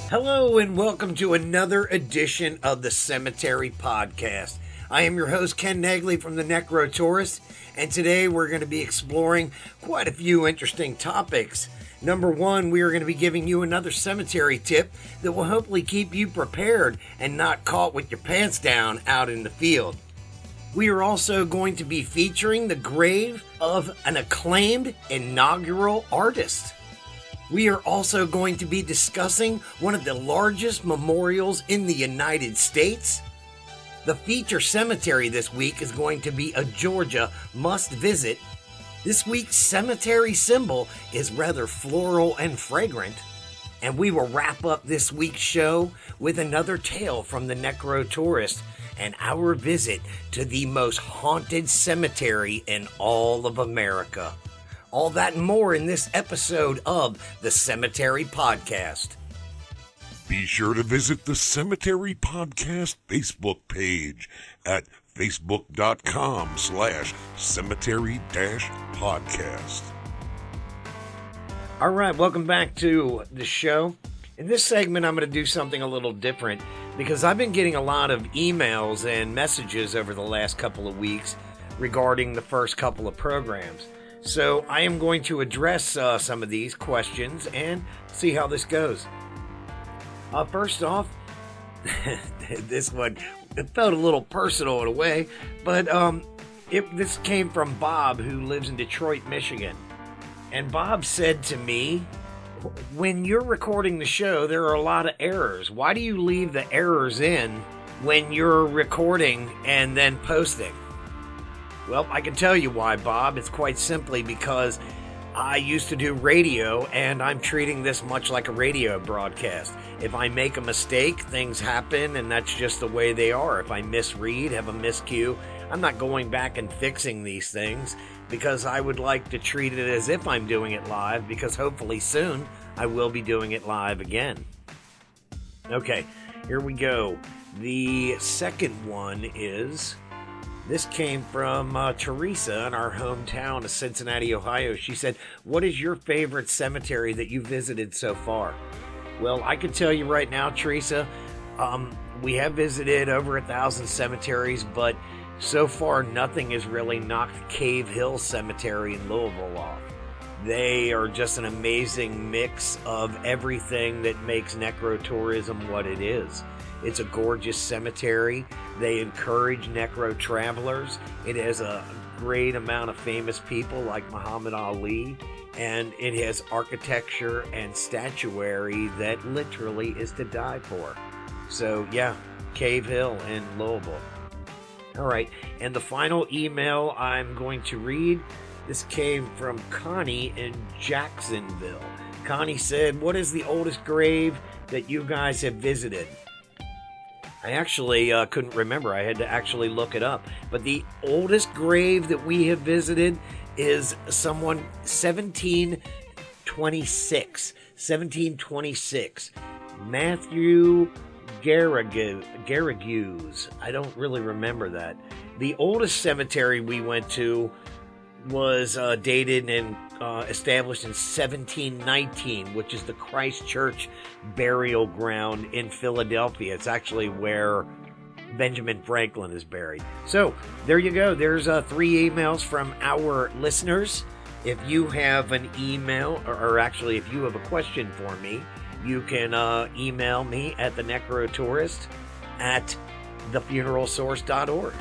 Hello and welcome to another edition of the Cemetery Podcast. I am your host, Ken Negley from the Necrotourist, and today we're going to be exploring quite a few interesting topics. Number one, we are going to be giving you another cemetery tip that will hopefully keep you prepared and not caught with your pants down out in the field. We are also going to be featuring the grave of an acclaimed inaugural artist. We are also going to be discussing one of the largest memorials in the United States. The feature cemetery this week is going to be a Georgia must-visit. This week's cemetery symbol is rather floral and fragrant. And we will wrap up this week's show with another tale from the Necrotourist and our visit to the most haunted cemetery in all of America. All that and more in this episode of the Cemetery Podcast. Be sure to visit the Cemetery Podcast Facebook page at facebook.com/cemetery-podcast. All right, welcome back to the show. In this segment, I'm going to do something a little different because I've been getting a lot of emails and messages over the last couple of weeks regarding the first couple of programs. So I am going to address some of these questions and see how this goes. First off, this one, it felt a little personal in a way, but this came from Bob, who lives in Detroit, Michigan. And Bob said to me, when you're recording the show, there are a lot of errors. Why do you leave the errors in when you're recording and then posting? Well, I can tell you why, Bob. It's quite simply because I used to do radio, and I'm treating this much like a radio broadcast. If I make a mistake, things happen, and that's just the way they are. If I misread, have a miscue, I'm not going back and fixing these things because I would like to treat it as if I'm doing it live, because hopefully soon I will be doing it live again. Okay, here we go. The second one is... This came from Teresa in our hometown of Cincinnati, Ohio. She said, what is your favorite cemetery that you visited so far? Well, I can tell you right now, Teresa, we have visited over 1,000 cemeteries, but so far nothing has really knocked Cave Hill Cemetery in Louisville off. They are just an amazing mix of everything that makes necrotourism what it is. It's a gorgeous cemetery. They encourage necro travelers. It has a great amount of famous people like Muhammad Ali, and it has architecture and statuary that literally is to die for. So yeah, Cave Hill in Louisville. All right, and the final email I'm going to read, this came from Connie in Jacksonville. Connie said, what is the oldest grave that you guys have visited? I actually couldn't remember. I had to actually look it up. But the oldest grave that we have visited is someone 1726. 1726. Matthew Garrigues. I don't really remember that. The oldest cemetery we went to was dated and established in 1719, which is the Christ Church burial ground in Philadelphia. It's actually where Benjamin Franklin is buried. So there you go. There's 3 emails from our listeners. If you have an email, or actually if you have a question for me, you can email me at thenecrotourist@thefuneralsource.org.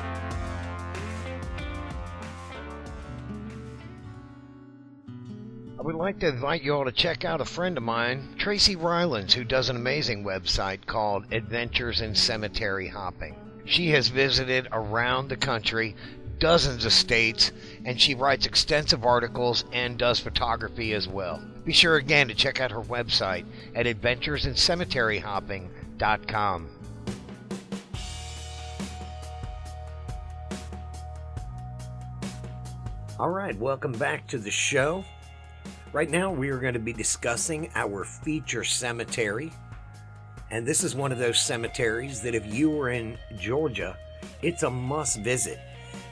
I would like to invite you all to check out a friend of mine, Tracy Rylands, who does an amazing website called Adventures in Cemetery Hopping. She has visited around the country, dozens of states, and she writes extensive articles and does photography as well. Be sure again to check out her website at adventuresincemeteryhopping.com. All right, welcome back to the show. Right now we are going to be discussing our feature cemetery. And this is one of those cemeteries that if you were in Georgia, it's a must visit.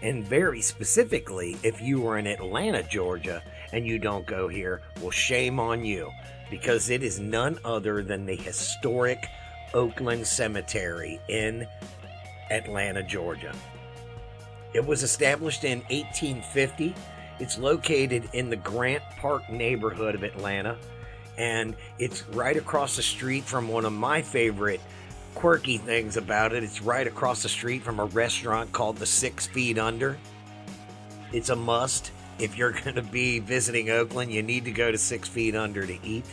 And very specifically, if you were in Atlanta, Georgia, and you don't go here, well, shame on you, because it is none other than the historic Oakland Cemetery in Atlanta, Georgia. It was established in 1850. It's located in the Grant Park neighborhood of Atlanta, and it's right across the street from one of my favorite quirky things about it. It's right across the street from a restaurant called the 6 Feet Under. It's a must. If you're going to be visiting Oakland, you need to go to 6 Feet Under to eat.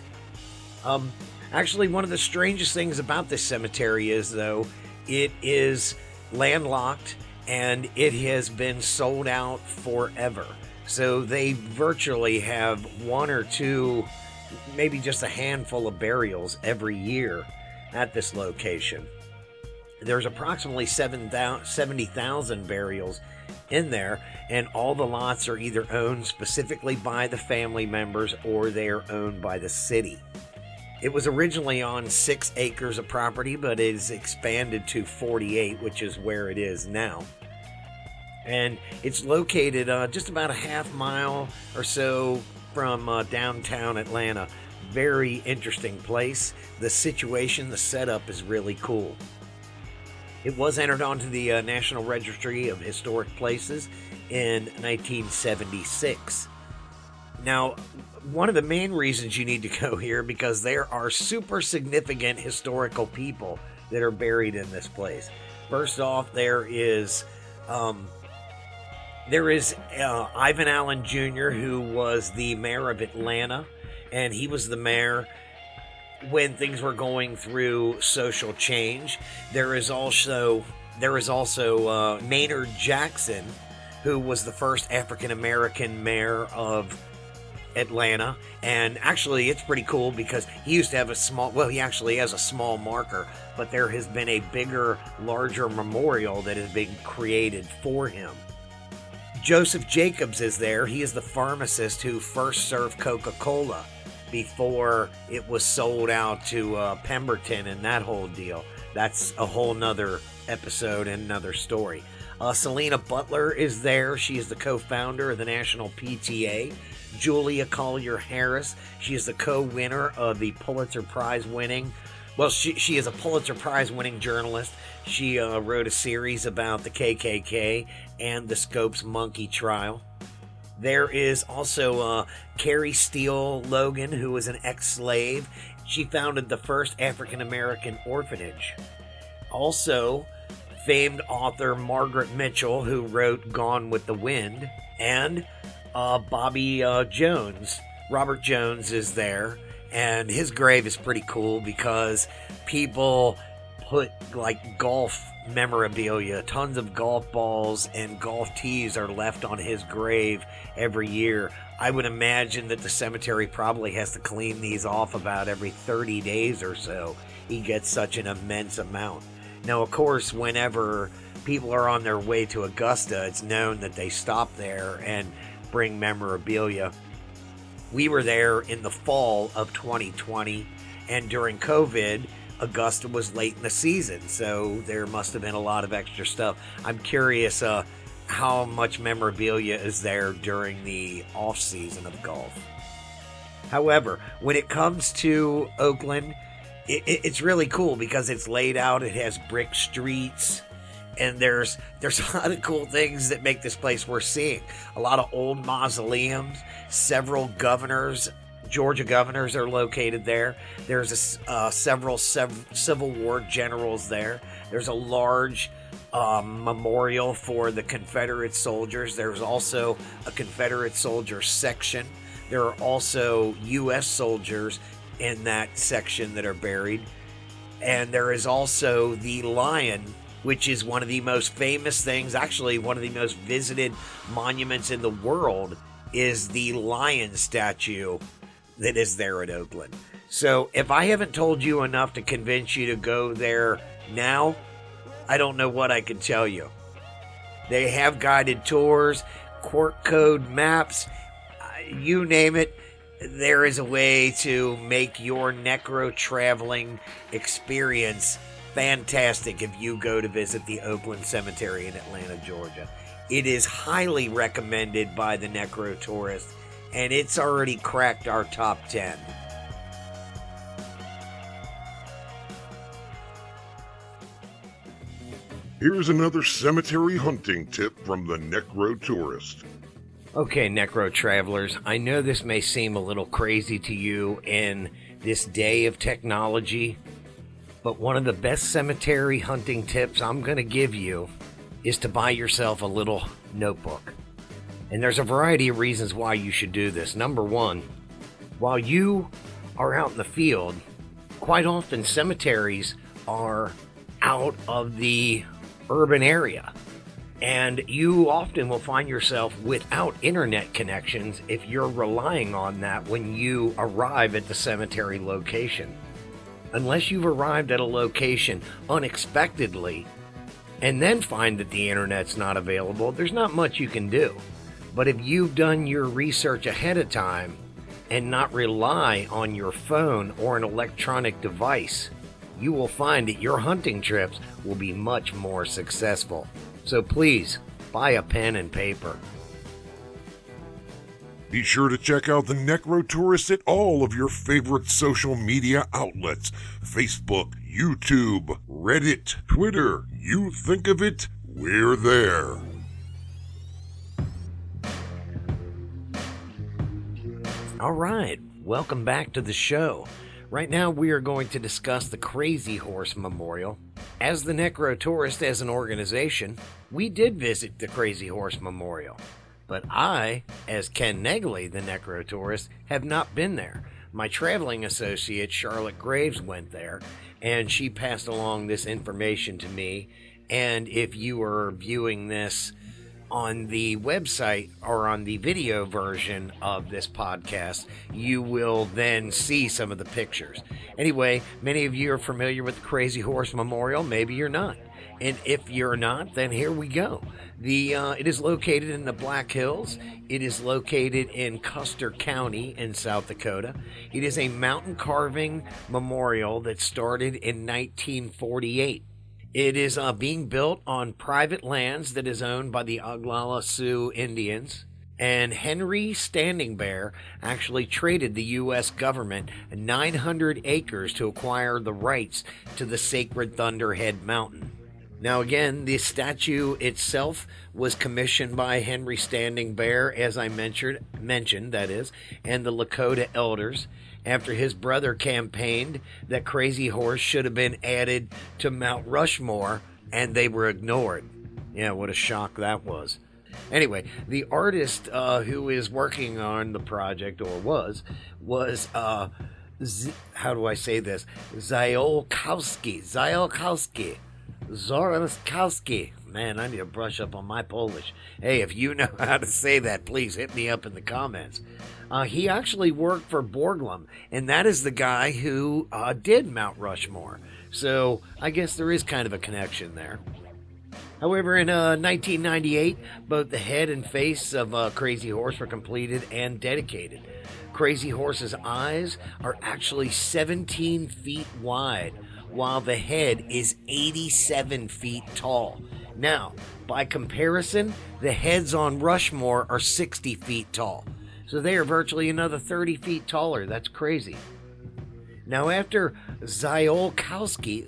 Actually, one of the strangest things about this cemetery is, though, it is landlocked and it has been sold out forever. So they virtually have one or two, maybe just a handful of burials every year at this location. There's approximately 70,000 burials in there, and all the lots are either owned specifically by the family members or they are owned by the city. It was originally on 6 acres of property, but it is expanded to 48, which is where it is now. And it's located just about a half mile or so from downtown Atlanta. Very interesting place. The situation, the setup is really cool. It was entered onto the National Registry of Historic Places in 1976. Now, one of the main reasons you need to go here, because there are super significant historical people that are buried in this place. First off, there is Ivan Allen Jr., who was the mayor of Atlanta, and he was the mayor when things were going through social change. There is also Maynard Jackson, who was the first African-American mayor of Atlanta. And actually, it's pretty cool because he used to have he actually has a small marker, but there has been a bigger, larger memorial that has been created for him. Joseph Jacobs is there. He is the pharmacist who first served Coca-Cola before it was sold out to Pemberton and that whole deal. That's a whole nother episode and another story. Selena Butler is there. She is the co-founder of the National PTA. Julia Collier Harris, she is the co-winner of the Pulitzer Prize winning. Well, she is a Pulitzer Prize winning journalist. She wrote a series about the KKK and the Scopes Monkey trial. There is also Carrie Steele Logan, who was an ex-slave. She founded the first African-American orphanage. Also, famed author Margaret Mitchell, who wrote Gone with the Wind. And Bobby Jones. Robert Jones is there. And his grave is pretty cool because people put like golf memorabilia, tons of golf balls and golf tees are left on his grave every year. I would imagine that the cemetery probably has to clean these off about every 30 days or so. He gets such an immense amount. Now, of course, whenever people are on their way to Augusta, it's known that they stop there and bring memorabilia. We were there in the fall of 2020, and during COVID, Augusta was late in the season, so there must have been a lot of extra stuff. I'm curious how much memorabilia is there during the off-season of golf. However, when it comes to Oakland, it's really cool because it's laid out. It has brick streets, and there's a lot of cool things that make this place worth seeing. A lot of old mausoleums, several governors, Georgia governors are located there. There's several Civil War generals there. There's a large memorial for the Confederate soldiers. There's also a Confederate soldier section. There are also U.S. soldiers in that section that are buried. And there is also the Lion, which is one of the most famous things, actually one of the most visited monuments in the world, is the lion statue that is there at Oakland. So if I haven't told you enough to convince you to go there now, I don't know what I can tell you. They have guided tours, quirk code maps, you name it. There is a way to make your necro traveling experience fantastic if you go to visit the Oakland Cemetery in Atlanta, Georgia. It is highly recommended by the necro tourists, and it's already cracked our top 10. Here's another cemetery hunting tip from the Necro Tourist. Okay, Necro Travelers, I know this may seem a little crazy to you in this day of technology, but one of the best cemetery hunting tips I'm going to give you is to buy yourself a little notebook. And there's a variety of reasons why you should do this. Number one, while you are out in the field, quite often cemeteries are out of the urban area. And you often will find yourself without internet connections if you're relying on that when you arrive at the cemetery location. Unless you've arrived at a location unexpectedly and then find that the internet's not available, there's not much you can do. But if you've done your research ahead of time and not rely on your phone or an electronic device, you will find that your hunting trips will be much more successful. So please, buy a pen and paper. Be sure to check out the Necro Tourist at all of your favorite social media outlets. Facebook, YouTube, Reddit, Twitter. You think of it, we're there. All right, welcome back to the show. Right now we are going to discuss the Crazy Horse Memorial. As the Necro Tourist as an organization, we did visit the Crazy Horse Memorial. But I, as Ken Negley, the Necro Tourist, have not been there. My traveling associate, Charlotte Graves, went there, and she passed along this information to me. And if you are viewing this on the website or on the video version of this podcast, you will then see some of the pictures. Anyway, many of you are familiar with the Crazy Horse Memorial. Maybe you're not. And if you're not, then here we go. It is located in the Black Hills. It is located in Custer County in South Dakota. It is a mountain carving memorial that started in 1948. It is being built on private lands that is owned by the Oglala Sioux Indians. And Henry Standing Bear actually traded the U.S. government 900 acres to acquire the rights to the sacred Thunderhead Mountain. Now again, the statue itself was commissioned by Henry Standing Bear, as I mentioned, that is, and the Lakota elders, after his brother campaigned that Crazy Horse should have been added to Mount Rushmore, and they were ignored. Yeah, what a shock that was. Anyway, the artist who is working on the project, or was how do I say this? Zorowski. Man, I need to brush up on my Polish. Hey, if you know how to say that, please hit me up in the comments. He actually worked for Borglum, and that is the guy who did Mount Rushmore. So I guess there is kind of a connection there. However, in 1998, both the head and face of Crazy Horse were completed and dedicated. Crazy Horse's eyes are actually 17 feet wide, while the head is 87 feet tall. Now, by comparison, the heads on Rushmore are 60 feet tall. So they are virtually another 30 feet taller. That's crazy. Now, after Ziolkowski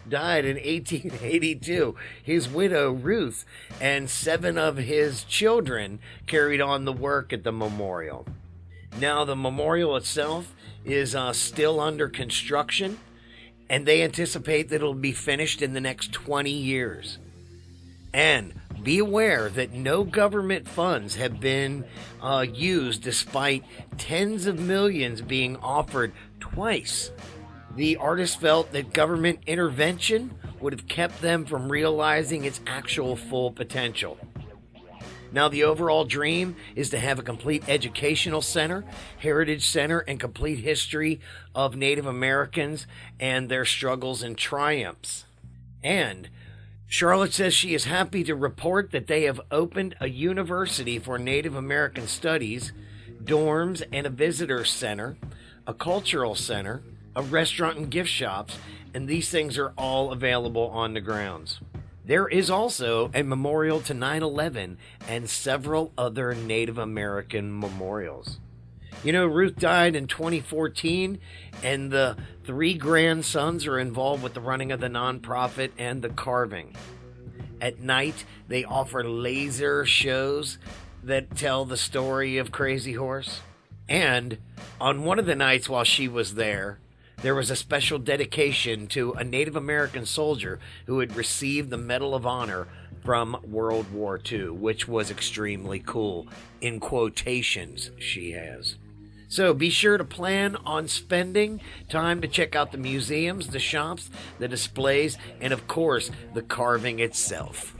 died in 1882, his widow, Ruth, and 7 of his children carried on the work at the memorial. Now, the memorial itself is still under construction, and they anticipate that it'll be finished in the next 20 years. And be aware that no government funds have been used, despite tens of millions being offered twice. The artist felt that government intervention would have kept them from realizing its actual full potential. Now, the overall dream is to have a complete educational center, heritage center, and complete history of Native Americans and their struggles and triumphs. And Charlotte says she is happy to report that they have opened a university for Native American studies, dorms, and a visitor center, a cultural center, a restaurant and gift shops, and these things are all available on the grounds. There is also a memorial to 9/11 and several other Native American memorials. You know, Ruth died in 2014, and the three grandsons are involved with the running of the nonprofit and the carving. At night, they offer laser shows that tell the story of Crazy Horse. And on one of the nights while she was there was a special dedication to a Native American soldier who had received the Medal of Honor from World War II, which was extremely cool, in quotations she has. So be sure to plan on spending time to check out the museums, the shops, the displays, and of course, the carving itself.